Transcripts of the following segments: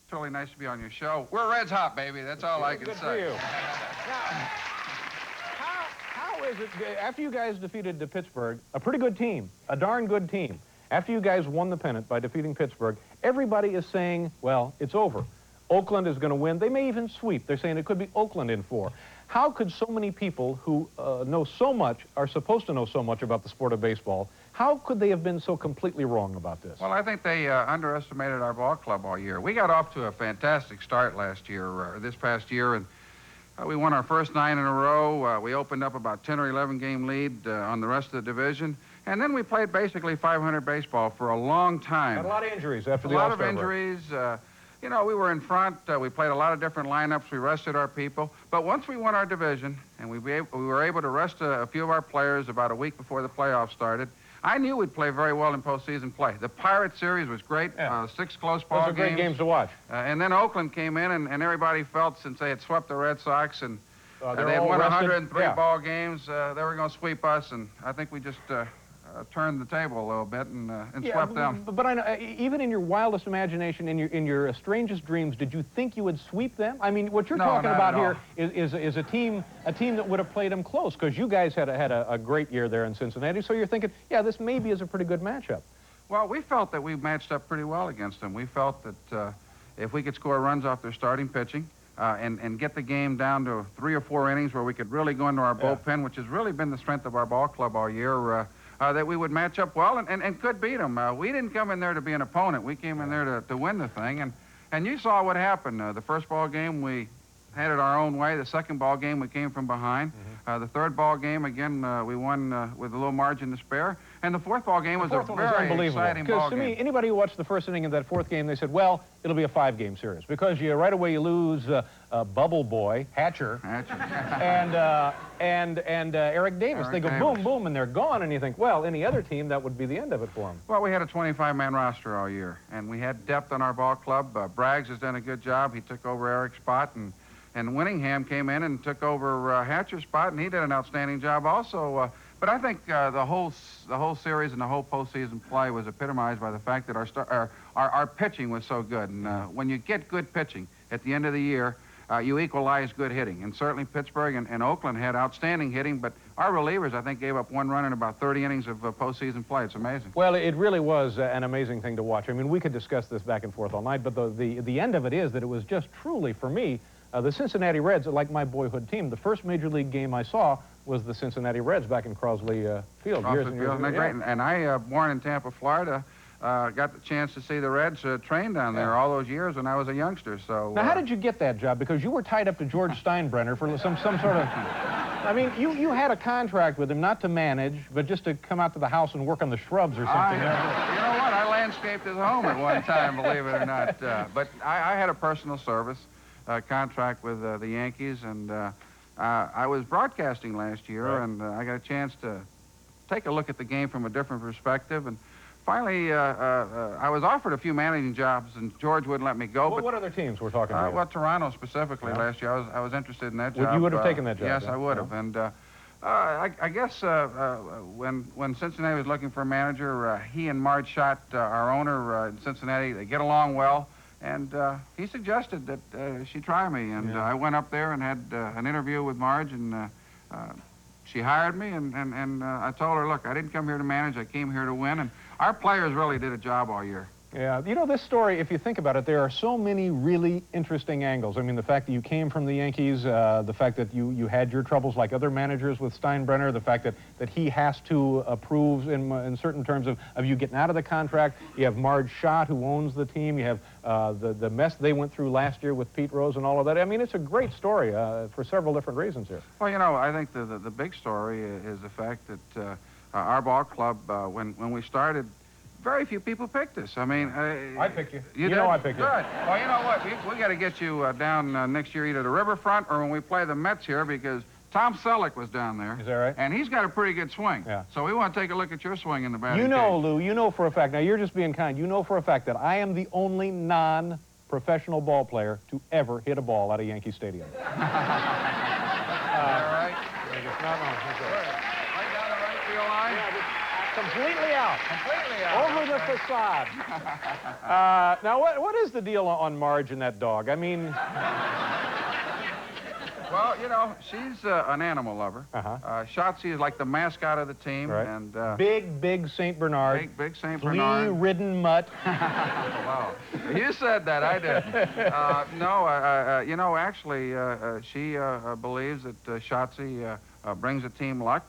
It's really nice to be on your show. We're Reds hot, baby. That's all I can Good say. for you. Now, how is it, after you guys defeated Pittsburgh, a pretty good team, a darn good team, after you guys won the pennant by defeating Pittsburgh, everybody is saying, well, it's over. Oakland is going to win. They may even sweep. They're saying it could be Oakland in 4. How could so many people who know so much, are supposed to know so much about the sport of baseball, how could they have been so completely wrong about this? Well, I think they underestimated our ball club all year. We got off to a fantastic start last year, this past year, and we won our first 9 in a row. We opened up about 10 or 11 game lead on the rest of the division. And then we played basically 500 baseball for a long time. Had a lot of injuries after the All-Star break. A lot of injuries. You know, we were in front. We played a lot of different lineups. We rested our people. But once we won our division, and we were able to rest a few of our players about a week before the playoffs started, I knew we'd play very well in postseason play. The Pirate series was great. Yeah. 6 close ball games. Those are great games to watch. And then Oakland came in, and everybody felt, since they had swept the Red Sox and they had all won rested. 103 Yeah. ball games, they were going to sweep us, and I think we just turned the table a little bit and swept them. But I know, even in your wildest imagination, in your strangest dreams, did you think you would sweep them? I mean, what you're talking about here is a team that would have played them close, because you guys had a great year there in Cincinnati. So you're thinking, yeah, this maybe is a pretty good matchup. Well, we felt that we matched up pretty well against them. We felt that if we could score runs off their starting pitching and get the game down to 3 or 4 innings where we could really go into our bullpen, which has really been the strength of our ball club all year, that we would match up well and could beat them. We didn't come in there to be an opponent. We came in there to win the thing. And you saw what happened. The first ball game, we had it our own way. The second ball game, we came from behind. The third ball game, again, we won with a little margin to spare. And the fourth ball game was a very exciting ball game. Because to me, anybody who watched the first inning of that fourth game, they said, well, it'll be a 5-game series. Because right away you lose Bubble Boy, Hatcher, and Eric Davis. They go boom, boom, and they're gone. And you think, well, any other team, that would be the end of it for them. Well, we had a 25-man roster all year, and we had depth on our ball club. Braggs has done a good job. He took over Eric's spot, and Winningham came in and took over Hatcher's spot, and he did an outstanding job also. But I think the whole series and the whole postseason play was epitomized by the fact that our pitching was so good. And when you get good pitching at the end of the year, you equalize good hitting. And certainly Pittsburgh and Oakland had outstanding hitting, but our relievers, I think, gave up 1 run in about 30 innings of postseason play. It's amazing. Well, it really was an amazing thing to watch. I mean, we could discuss this back and forth all night, but the end of it is that it was just truly, for me, the Cincinnati Reds are like my boyhood team. The first Major League game I saw was the Cincinnati Reds back in Crosley Field. Great. And I, born in Tampa, Florida, got the chance to see the Reds train down there all those years when I was a youngster. So now, how did you get that job? Because you were tied up to George Steinbrenner for some sort of... I mean, you had a contract with him not to manage, but just to come out to the house and work on the shrubs or something. You know what? I landscaped his home at one time, believe it or not. But I had a personal service contract with the Yankees, and I was broadcasting last year, and I got a chance to take a look at the game from a different perspective. And finally, I was offered a few managing jobs, and George wouldn't let me go. What other teams were talking about? Well, Toronto specifically last year. I was interested in that job. You would have taken that job? Yes, I would have. And I guess when Cincinnati was looking for a manager, he and Marge Schott, our owner in Cincinnati, they get along well. And he suggested that she try me, and I went up there and had an interview with Marge, and she hired me, and I told her, look, I didn't come here to manage, I came here to win, and our players really did a job all year. Yeah, you know, this story, if you think about it, there are so many really interesting angles. I mean, the fact that you came from the Yankees, the fact that you had your troubles like other managers with Steinbrenner, the fact that he has to approve in certain terms of you getting out of the contract. You have Marge Schott, who owns the team. You have the mess they went through last year with Pete Rose and all of that. I mean, it's a great story for several different reasons here. Well, you know, I think the big story is the fact that our ball club, when we started, very few people picked us. I mean... I picked you. You know I picked you. Good. Well, you know what? We got to get you down next year either to Riverfront or when we play the Mets here, because Tom Selleck was down there. Is that right? And he's got a pretty good swing. Yeah. So we want to take a look at your swing in the batting You know, cage. Lou, you know for a fact, now you're just being kind, you know for a fact that I am the only non-professional ball player to ever hit a ball out of Yankee Stadium. All right. It's not wrong. Right down the right field line? Yeah, Completely out. Completely out. Over the facade. Now, what is the deal on Marge and that dog? I mean... Well, you know, she's an animal lover. Shotzi is like the mascot of the team. Right. And big St. Bernard. Big St. Bernard. Flea-ridden mutt. Wow. You said that, I didn't. No, you know, actually, she believes that Shotzi brings a team luck.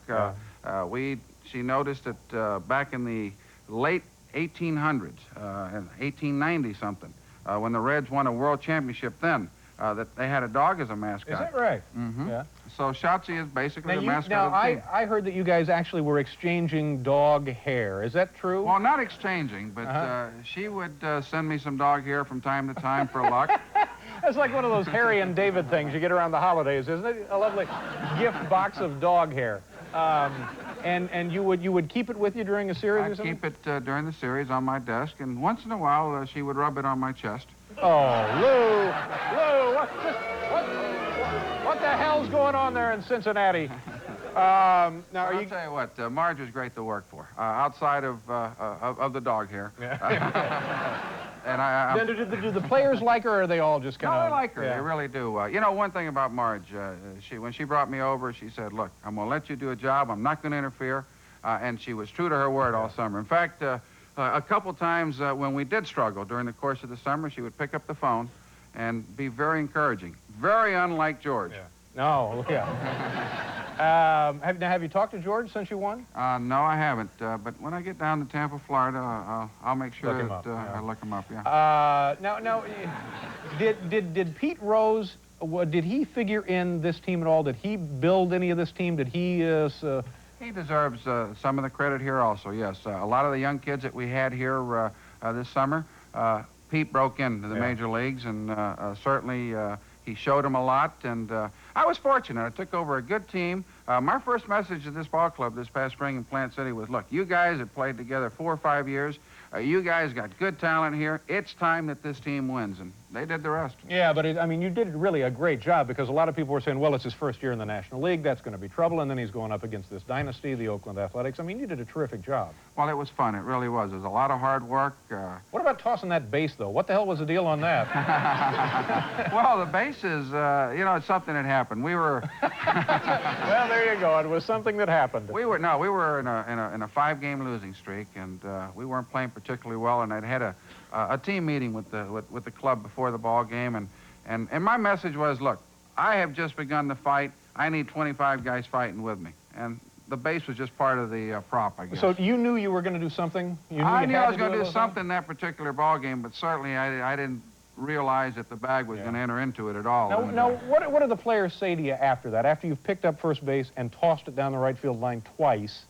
She noticed that back in the late 1800s, in 1890 something, when the Reds won a world championship then, that they had a dog as a mascot. Is that right? Mm-hmm. Yeah. So Shotzi is basically the mascot now of the team. I heard that you guys actually were exchanging dog hair. Is that true? Well, not exchanging, but she would send me some dog hair from time to time for luck. That's like one of those Harry and David things you get around the holidays, isn't it? A lovely gift box of dog hair. And you would keep it with you during a series or I'd something? keep it during the series on my desk, and once in a while she would rub it on my chest. Oh, Lou, what the hell's going on there in Cincinnati? Now, I'll tell you what, Marge was great to work for, outside of the dog hair. And do the players like her, or are they all just kind of... No, they like her. Yeah. They really do. You know, one thing about Marge, when she brought me over, she said, look, I'm going to let you do a job. I'm not going to interfere. And she was true to her word all summer. In fact, a couple times when we did struggle during the course of the summer, she would pick up the phone and be very encouraging. Very unlike George. Yeah. No, yeah. Have you talked to George since you won? No, I haven't. But when I get down to Tampa, Florida, I'll make sure that I look him up. Yeah. Now, did Pete Rose? Did he figure in this team at all? Did he build any of this team? Did he? He deserves some of the credit here also. Yes, a lot of the young kids that we had here this summer, Pete broke into the major leagues, and certainly he showed them a lot. And I was fortunate. I took over a good team. My first message to this ball club this past spring in Plant City was, look, you guys have played together 4 or 5 years. You guys got good talent here. It's time that this team wins, and they did the rest. Yeah, but I mean, you did really a great job, because a lot of people were saying, well, it's his first year in the National League. That's going to be trouble, and then he's going up against this dynasty, the Oakland Athletics. I mean, you did a terrific job. Well, it was fun. It really was. It was a lot of hard work. What about tossing that base, though? What the hell was the deal on that? Well, the base is, you know, it's something that happened. We were... Well, there you go. It was something that happened. We were in a 5-game losing streak, and we weren't playing particularly well, and I'd had a team meeting with the club before the ball game, and my message was, look, I have just begun the fight. I need 25 guys fighting with me, and the base was just part of the prop, I guess. So you knew you were going to do something? I knew I was going to do something in that particular ball game, but certainly I didn't realize that the bag was going to enter into it at all. Now, what do the players say to you after that? After you've picked up first base and tossed it down the right field line twice,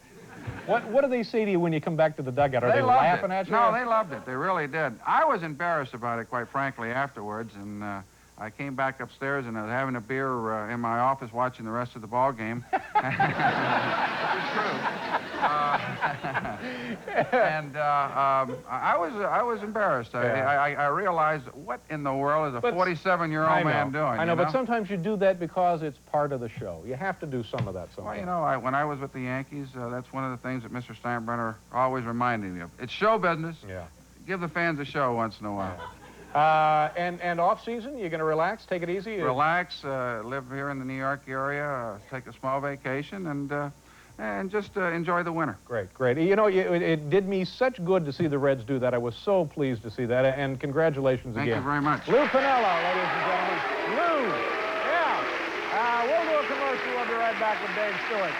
what do they say to you when you come back to the dugout? Are they laughing at you? No, they loved it. They really did. I was embarrassed about it, quite frankly, afterwards, and I came back upstairs and I was having a beer in my office watching the rest of the ball game. It was true. And I was embarrassed. I realized, what in the world is a 47-year-old man doing? I know, but sometimes you do that because it's part of the show. You have to do some of that sometimes. Well, you know, when I was with the Yankees, that's one of the things that Mr. Steinbrenner always reminded me of. It's show business. Yeah. Give the fans a show once in a while. And off season, you're going to relax, take it easy? Relax, live here in the New York area, take a small vacation, and just enjoy the winter. Great, great. You know, it did me such good to see the Reds do that. I was so pleased to see that, and congratulations again. Thank you very much. Lou Pinella, ladies and gentlemen. Lou, yeah. We'll do a commercial. We'll be right back with Dave Stewart.